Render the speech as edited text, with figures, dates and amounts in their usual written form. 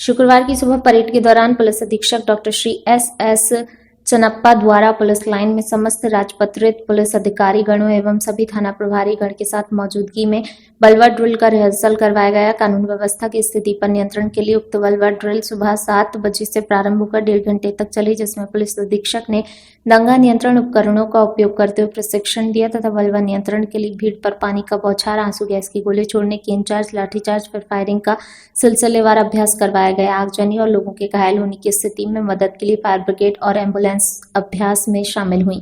शुक्रवार की सुबह परेड के दौरान पुलिस अधीक्षक डॉक्टर श्री एस चन्नप्पा द्वारा पुलिस लाइन में समस्त राजपत्रित पुलिस अधिकारी गणों एवं सभी थाना प्रभारी गण के साथ मौजूदगी में बलवा ड्रिल का रिहर्सल करवाया गया। कानून व्यवस्था की स्थिति पर नियंत्रण के लिए उक्त बलवा ड्रिल सुबह 7 बजे से प्रारंभ होकर 1.5 घंटे तक चली, जिसमें पुलिस अधीक्षक ने दंगा नियंत्रण उपकरणों का उपयोग करते हुए प्रशिक्षण दिया तथा बलवा नियंत्रण के लिए भीड़ पर पानी का बौछार, आंसू गैस की गोली छोड़ने की इंचार्ज, लाठीचार्ज फिर फायरिंग का सिलसिलेवार अभ्यास करवाया गया। आगजनी और लोगों के घायल होने की स्थिति में मदद के लिए फायर ब्रिगेड और एम्बुलेंस अभ्यास में शामिल हुई।